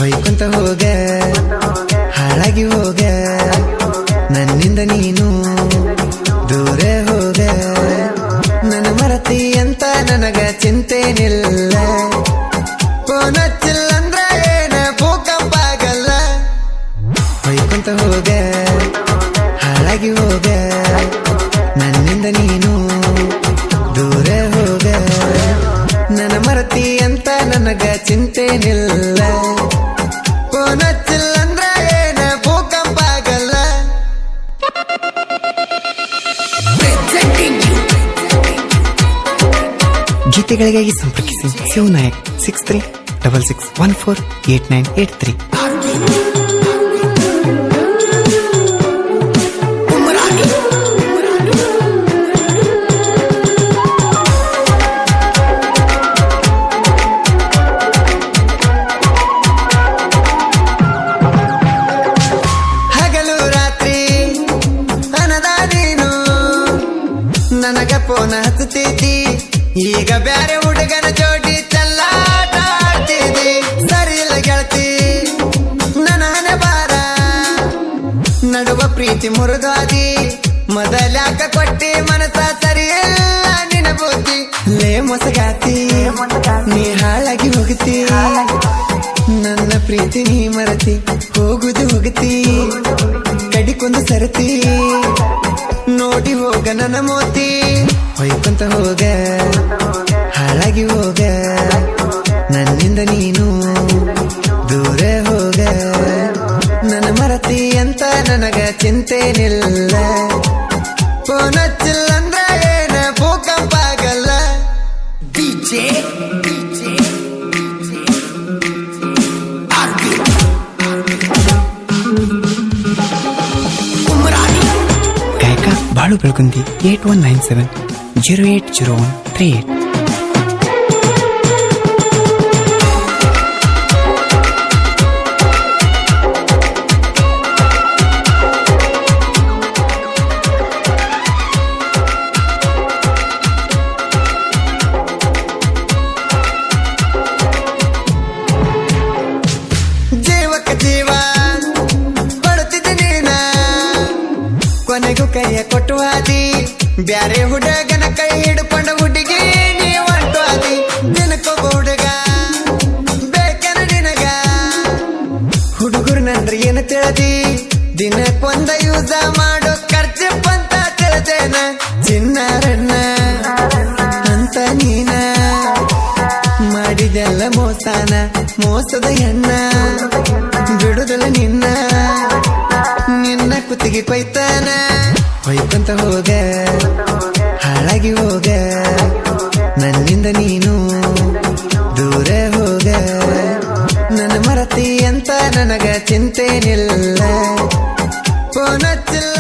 ಹೊಯ್ಕೊಂತ ಹೋಗ ಹಾಳಾಗಿ ಹೋಗ ನನ್ನಿಂದ ನೀನು ದೂರ ಹೋಗ ನನ್ನ ಮರತಿ ಅಂತ ನನಗ ಚಿಂತೆನಿಲ್ಲ ಫೋನ್ ಹಚ್ಚಿಲ್ಲಂದ್ರ ಏನ ಭೂಕಂಪ ಆಗಲ್ಲ ಹೊಯ್ಕೊಂತ ಹೋಗ ಹಾಳಾಗಿ ಹೋಗ ನನ್ನಿಂದ ನೀನು ದೂರ ಹೋಗ ನನ್ನ ಮರತಿ ಅಂತ ನನಗ ಚಿಂತೆನಿಲ್ಲ ಫೋನ್ ಹಚ್ಚಿಲ್ಲಂದ್ರ ಏನ ಭೂಕಂಪ ಆಗಲ್ಲ ಗೀತೆಗಳಿಗಾಗಿ ಸಂಪರ್ಕಿಸಿ ಶಿವನಾಯಕ್ 6366148983. ಹಗಲು ರಾತ್ರಿ ನನದ ನೀನು ನನಗ ಫೋನ್ ಹಚ್ಚುತ್ತಿದ್ದಿ ಈಗ ಬ್ಯಾರೆ ಹುಡುಗನ ಜೋಡಿ ಚೆಲ್ಲಾಟ ಆಡ್ತಿದ್ದಿ ಸರಿ ಇಲ್ಲ ಗೆಳತಿ ನನ್ನ ಹಣೆ ಬಾರ ನಡುವ ಪ್ರೀತಿ ಮುರಿದಾದಿ ಮೊದಲ್ಯಾಕ ಕೊಟ್ಟಿ ಮನಸ ಸರಿ ಇಲ್ಲ ನಿನ ಬುದ್ಧಿ ಲೇ ಮೊಸಗಾತಿ ನೀ ಹಾಳಾಗಿ ಹೋಗುತ್ತಿ ನನ್ನ ಪ್ರೀತಿ ನೀ ಮರತಿ ಹೋಗುದು ಹೋಗುತ್ತಿ ಕಡಿಕೊಂದು ಸರತಿ ನೋಡಿ ಹೋಗ ನನ್ನ ಮೋತಿ ಹೊಯ್ಕೊಂತ ಹೋಗ ಹಾಳಾಗಿ ಹೋಗ ನನ್ನಿಂದ ನೀನು ದೂರ ಹೋಗ ನನ್ನ ಮರತಿ ಅಂತ ನನಗ ಚಿಂತೆನಿಲ್ಲ ಫೋನ್ ಹಚ್ಚಿಲ್ಲಂದ್ರ ಏನ ಭೂಕಂಪ ಆಗಲ್ಲ ಡಿಜೆ ಗಾಯಕ ಬಾಳು ಬೆಳಗುಂದಿ 8197080138. ಜೀವಕ್ಕ ಜೀವ ಕೊಡುತ್ತಿದ್ದೆ ನೀನ ಕೊನೆಗೂ ಕೈಯ ಕೊಟ್ಟು ಹಾದಿ ಬ್ಯಾರೆ ಹುಡುಗನ ಕೈ ಹಿಡ್ಕೊಂಡ ಹುಡುಗಿ ನೀ ಹೊಂಟು ಹಾದಿ ದಿನಕ್ಕೊಬ್ಬ ಹುಡುಗ ಬೇಕನ ನಿನಗ ಹುಡುಗರು ನನ್ರಿ ಏನು ತಿಳಿದಿ ದಿನಕ್ಕೊಂದ ಯೂಸ ಮಾಡೋ ಖರ್ಚು ಅಂತ ತಿಳಿದೇನ ಚಿನ್ನಾರಣ್ಣ ಅಂತ ನೀನ ಮಾಡಿದೆಲ್ಲ ಮೋಸನ ಮೋಸದ ಹೆಣ್ಣ ಬಿಡುದಲ್ಲ ನಿನ್ನ ನಿನ್ನ ಕುತ್ತಿಗೆ ಕೊಯ್ತಾನ ಹೊಯ್ಕೊಂತ ಹೋಗ ಹಾಳಾಗಿ ಹೋಗ ನನ್ನಿಂದ ನೀನು ದೂರ ಹೋಗ ನನ್ನ ಮರತಿ ಅಂತ ನನಗ ಚಿಂತೆನಿಲ್ಲ ಫೋನ್ ಹಚ್ಚಿಲ್ಲ